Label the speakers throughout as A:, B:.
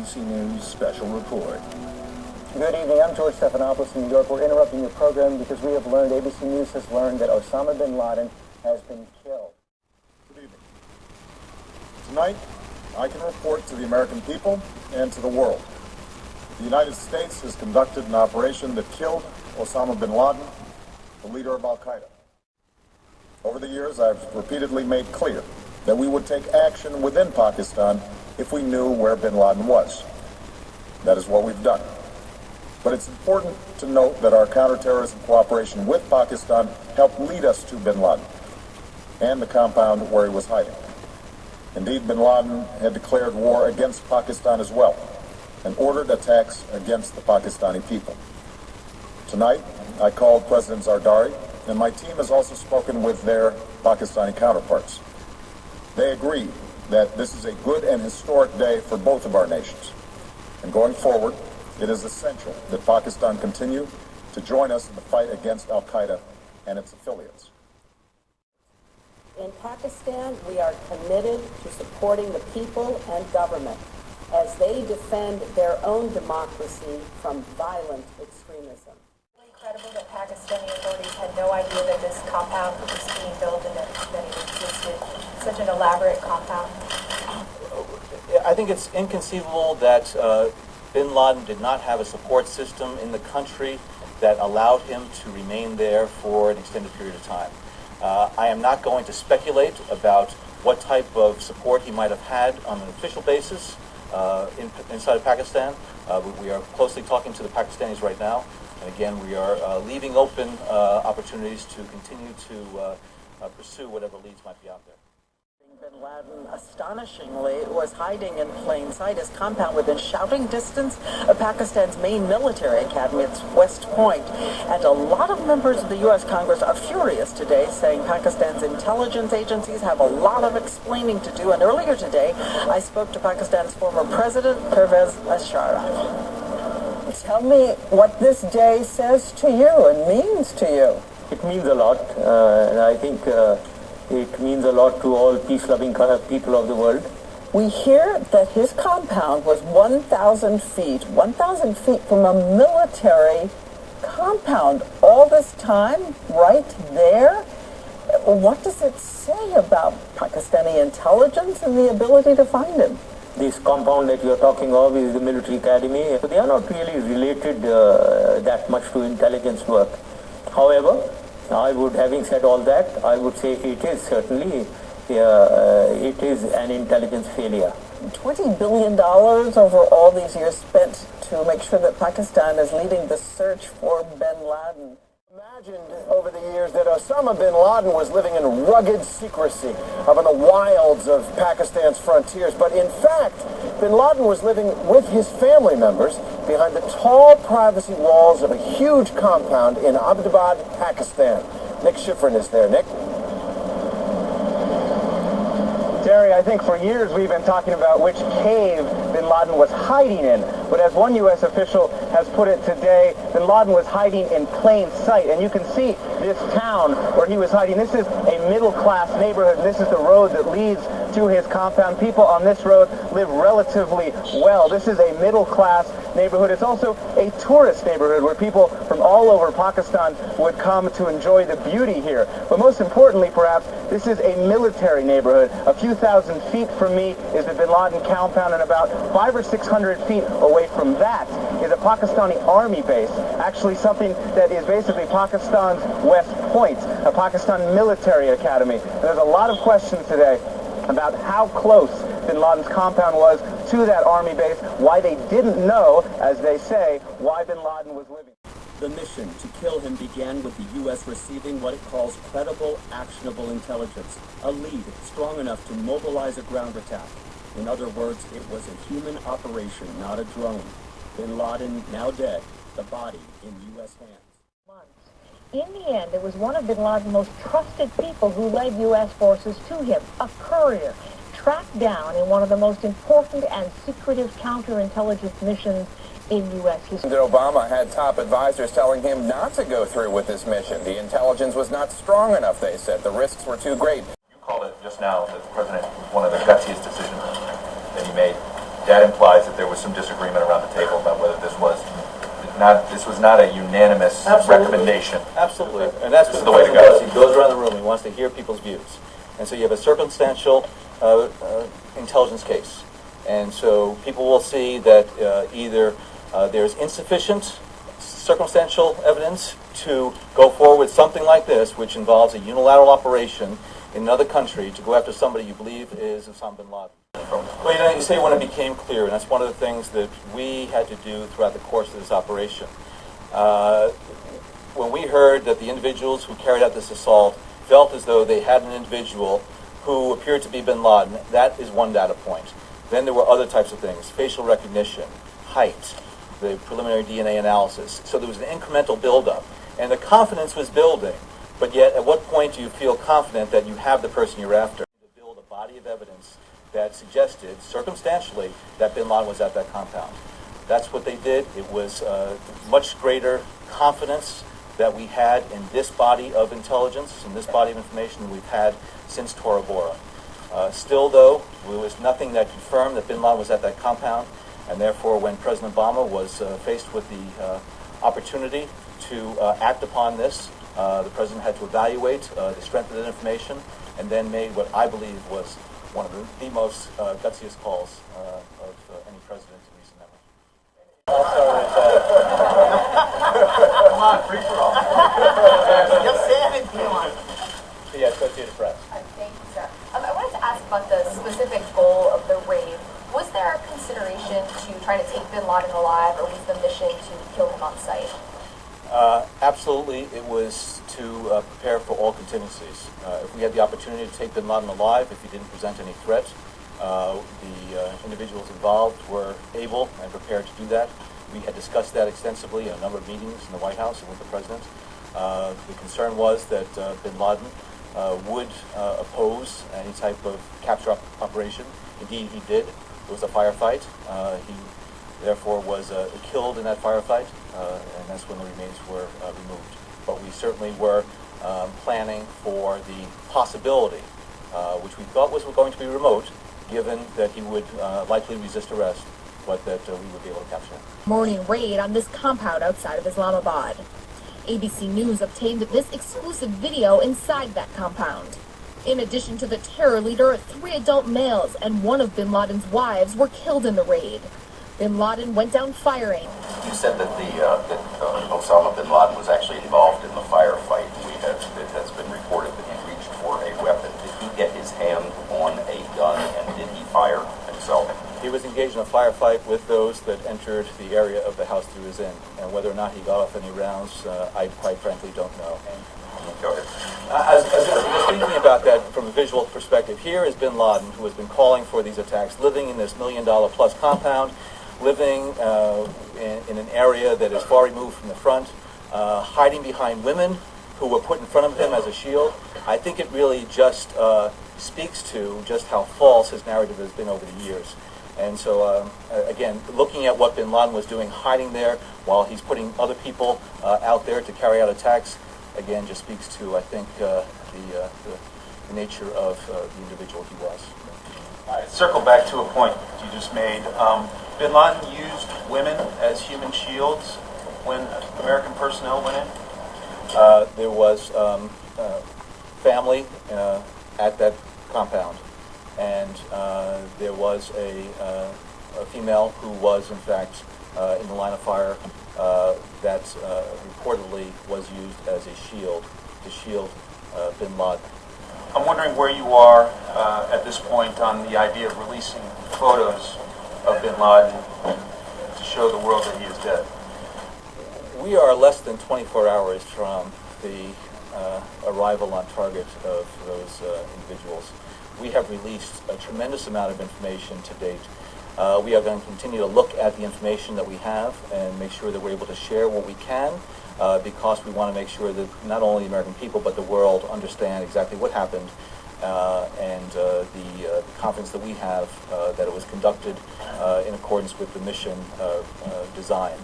A: ABC News Special Report.
B: Good evening. I'm George Stephanopoulos in New York. We're interrupting your program because we have learned, ABC News has learned, that Osama Bin Laden has been killed.
C: Good evening. Tonight, I can report to the American people and to the world. The United States has conducted an operation that killed Osama Bin Laden, the leader of Al-Qaeda. Over the years, I've repeatedly made clear that we would take action within Pakistan if we knew where Bin Laden was. That is what we've done. But it's important to note that our counterterrorism cooperation with Pakistan helped lead us to Bin Laden and the compound where he was hiding. Indeed, Bin Laden had declared war against Pakistan as well and ordered attacks against the Pakistani people. Tonight, I called President Zardari, and my team has also spoken with their Pakistani counterparts. They agree that this is a good and historic day for both of our nations. And going forward, it is essential that Pakistan continue to join us in the fight against Al-Qaeda and its affiliates.
D: In Pakistan, we are committed to supporting the people and government as they defend their own democracy from violent extremism.
E: Incredible that Pakistani authorities had no idea that this compound was being built and that it existed. Such an elaborate compound.
F: I think it's inconceivable that Bin Laden did not have a support system in the country that allowed him to remain there for an extended period of time. I am not going to speculate about what type of support he might have had on an official basis inside of Pakistan. We are closely talking to the Pakistanis right now. And again, we are leaving open opportunities to continue to pursue whatever leads might be out there.
D: Bin Laden, astonishingly, was hiding in plain sight. His compound within shouting distance of Pakistan's main military academy, it's West Point. And a lot of members of the U.S. Congress are furious today, saying Pakistan's intelligence agencies have a lot of explaining to do. And earlier today, I spoke to Pakistan's former president, Pervez Musharraf.
G: Tell me what this day says to you and means to you.
B: It means a lot, and I think it means a lot to all peace-loving people of the world.
G: We hear that his compound was 1,000 feet from a military compound. All this time, right there? What does it say about Pakistani intelligence and the ability to find him?
B: This compound that you're talking of is the military academy. They are not really related that much to intelligence work. However, having said all that, I would say it is certainly, it is an intelligence failure.
G: $20 billion over all these years spent to make sure that Pakistan is leading the search for Bin Laden.
H: Imagined over the years that Osama Bin Laden was living in rugged secrecy up in the wilds of Pakistan's frontiers. But in fact, Bin Laden was living with his family members behind the tall privacy walls of a huge compound in Abbottabad, Pakistan. Nick Schifrin is there. Nick?
I: Terry, I think for years we've been talking about which cave Bin Laden was hiding in. But as one U.S. official has put it today, Bin Laden was hiding in plain sight. And you can see this town where he was hiding. This is a middle-class neighborhood. This is the road that leads to his compound. People on this road live relatively well. This is a middle-class neighborhood. It's also a tourist neighborhood where people from all over Pakistan would come to enjoy the beauty here. But most importantly, perhaps, this is a military neighborhood. A few thousand feet from me is the Bin Laden compound, and about 500 or 600 feet away from that is a Pakistani army base, actually something that is basically Pakistan's West Point, a Pakistan military academy. And there's a lot of questions today about how close Bin Laden's compound was to that army base, why they didn't know, as they say, why Bin Laden was living.
A: The mission to kill him began with the U.S. receiving what it calls credible, actionable intelligence, a lead strong enough to mobilize a ground attack. In other words, it was a human operation, not a drone. Bin Laden, now dead, the body in U.S. hands.
J: In the end, it was one of Bin Laden's most trusted people who led U.S. forces to him, a courier, tracked down in one of the most important and secretive counterintelligence missions in U.S. history.
K: Obama had top advisors telling him not to go through with this mission. The intelligence was not strong enough, they said. The risks were too great.
L: You called it just now that the president, one of the gutsiest decisions that he made.
F: that implies that there was some disagreement around the table about whether this was not a unanimous recommendation. Absolutely, and that's what the way to go. He goes around the room. He wants to hear people's views, and so you have a circumstantial intelligence case, and so people will see that either there's insufficient circumstantial evidence to go forward with something like this, which involves a unilateral operation in another country to go after somebody you believe is Osama Bin Laden. Well, you say when it became clear, and that's one of the things that we had to do throughout the course of this operation. When we heard that the individuals who carried out this assault felt as though they had an individual who appeared to be Bin Laden, that is one data point. Then there were other types of things, facial recognition, height, the preliminary DNA analysis. So there was an incremental buildup, and the confidence was building. But yet, at what point do you feel confident that you have the person you're after? To build a body of evidence that suggested, circumstantially, that Bin Laden was at that compound. That's what they did. It was much greater confidence that we had in this body of intelligence, in this body of information than we've had since Tora Bora. Still, though, there was nothing that confirmed that Bin Laden was at that compound, and therefore, when President Obama was faced with the opportunity to act upon this, the president had to evaluate the strength of that information, and then made what I believe was one of the most gutsiest calls of any president in recent memory. Also, come on, free for all.
E: You'll say anything you want.
F: Yeah, Associated Press.
E: Thank you, sir. I wanted to ask about the specific goal of the raid. Was there a consideration to try to take Bin Laden alive, or was the mission to kill him on sight?
F: Absolutely, it was to prepare for all contingencies. If we had the opportunity to take Bin Laden alive, if he didn't present any threat, the individuals involved were able and prepared to do that. We had discussed that extensively in a number of meetings in the White House and with the President. The concern was that Bin Laden would oppose any type of capture operation. Indeed, he did. It was a firefight. He therefore was killed in that firefight, and that's when the remains were removed. But we certainly were planning for the possibility, which we thought was going to be remote, given that he would likely resist arrest, but that we would be able to capture him.
L: Morning raid on this compound outside of Islamabad. ABC News obtained this exclusive video inside that compound. In addition to the terror leader, 3 adult males and one of Bin Laden's wives were killed in the raid. Bin Laden went down firing.
M: You said that Osama Bin Laden was actually involved in the firefight. It has been reported that he reached for a weapon. Did he get his hand on a gun, and did he fire himself?
F: He was engaged in a firefight with those that entered the area of the house that he was in. And whether or not he got off any rounds, I quite frankly don't know.
M: Go ahead.
F: I was thinking about that from a visual perspective. Here is Bin Laden, who has been calling for these attacks, living in this $1 million plus compound, living in an area that is far removed from the front, hiding behind women who were put in front of him as a shield. I think it really just speaks to just how false his narrative has been over the years. And so, again, looking at what Bin Laden was doing, hiding there while he's putting other people out there to carry out attacks, again, just speaks to, I think, the nature of the individual he was.
N: All right, circle back to a point you just made. Bin Laden used women as human shields when American personnel went in?
F: There was family at that compound, and there was a female who was, in fact, in the line of fire that reportedly was used as a shield to shield Bin Laden.
N: I'm wondering where you are at this point on the idea of releasing photos of Bin Laden to show the world that he is dead.
F: We are less than 24 hours from the arrival on target of those individuals. We have released a tremendous amount of information to date. We are going to continue to look at the information that we have and make sure that we're able to share what we can, because we want to make sure that not only the American people but the world understand exactly what happened and the confidence that we have that it was conducted in accordance with the mission design.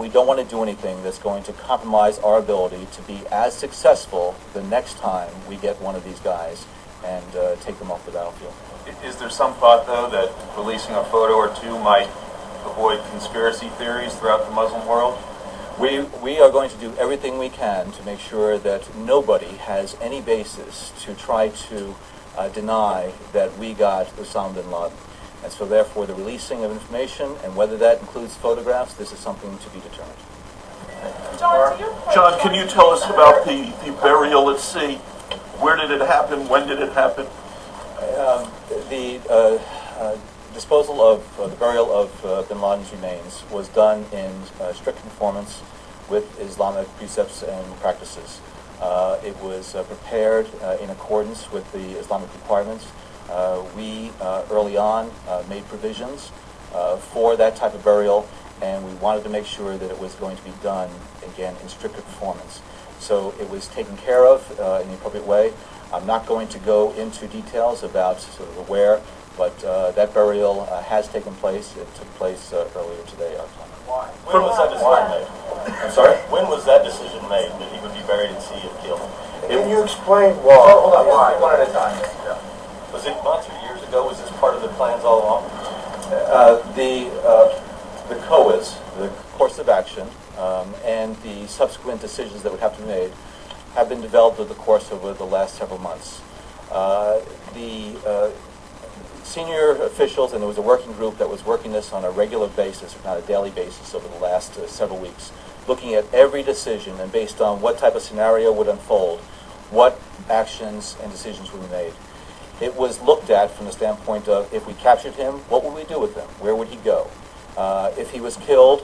F: We don't want to do anything that's going to compromise our ability to be as successful the next time we get one of these guys and take them off the battlefield.
N: Is there some thought, though, that releasing a photo or two might avoid conspiracy theories throughout the Muslim world?
F: We are going to do everything we can to make sure that nobody has any basis to try to deny that we got Osama Bin Laden. And so therefore the releasing of information, and whether that includes photographs, this is something to be determined.
O: John, can you tell us about the burial at sea? Where did it happen? When did it happen?
F: The disposal of the burial of Bin Laden's remains was done in strict conformance with Islamic precepts and practices. It was prepared in accordance with the Islamic requirements. We early on made provisions for that type of burial, and we wanted to make sure that it was going to be done, again, in strict conformance. So it was taken care of in the appropriate way. I'm not going to go into details about sort of where, but that burial has taken place. It took place earlier today, our time.
O: Why? When was that decision made?
F: I'm sorry?
O: When was that decision made that he would be buried at sea and killed?
H: Can you explain why?
O: Hold on, one at a time. Yeah. Was it months or years ago? Was this part of the plans all along?
F: The COAs, the course of action, and the subsequent decisions that would have to be made have been developed over the course of the last several months. The senior officials, and there was a working group that was working this on a regular basis, if not a daily basis, over the last several weeks, looking at every decision and based on what type of scenario would unfold, what actions and decisions would be made. It was looked at from the standpoint of, if we captured him, what would we do with him? Where would he go? If he was killed,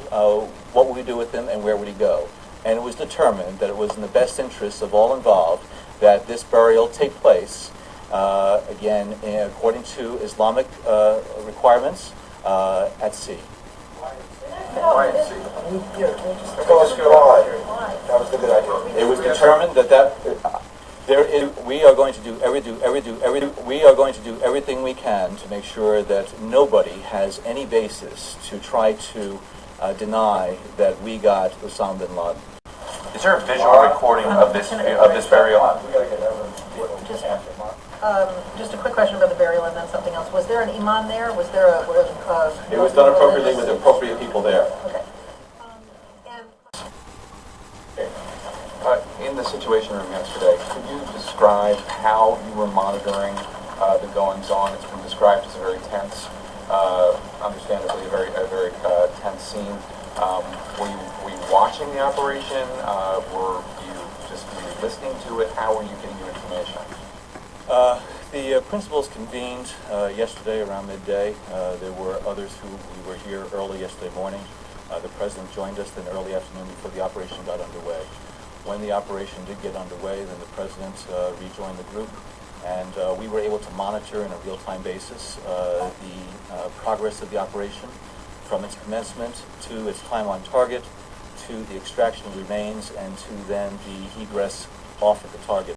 F: what would we do with him and where would he go? And it was determined that it was in the best interests of all involved that this burial take place, again, according to Islamic requirements, at sea.
H: Why at sea?
F: It was determined that we are going to do everything we can to make sure that nobody has any basis to try to deny that we got Osama Bin Laden.
N: Is there a visual recording of this burial?
D: Just a quick question about the burial and then something else. Was there an imam there? Was there a...
F: it was done appropriately with the appropriate people there.
D: Okay.
K: In the Situation Room yesterday, could you describe how you were monitoring the goings-on? It's been described as a very tense, understandably a very tense scene. Were you watching the operation? Were you listening to it? How were you getting your information?
F: The principals convened yesterday around midday. There were others who were here early yesterday morning. The president joined us in the early afternoon before the operation got underway. When the operation did get underway, then the president rejoined the group, and we were able to monitor on a real-time basis the progress of the operation, from its commencement to its time on target, to the extraction of remains, and to then the egress off at the target.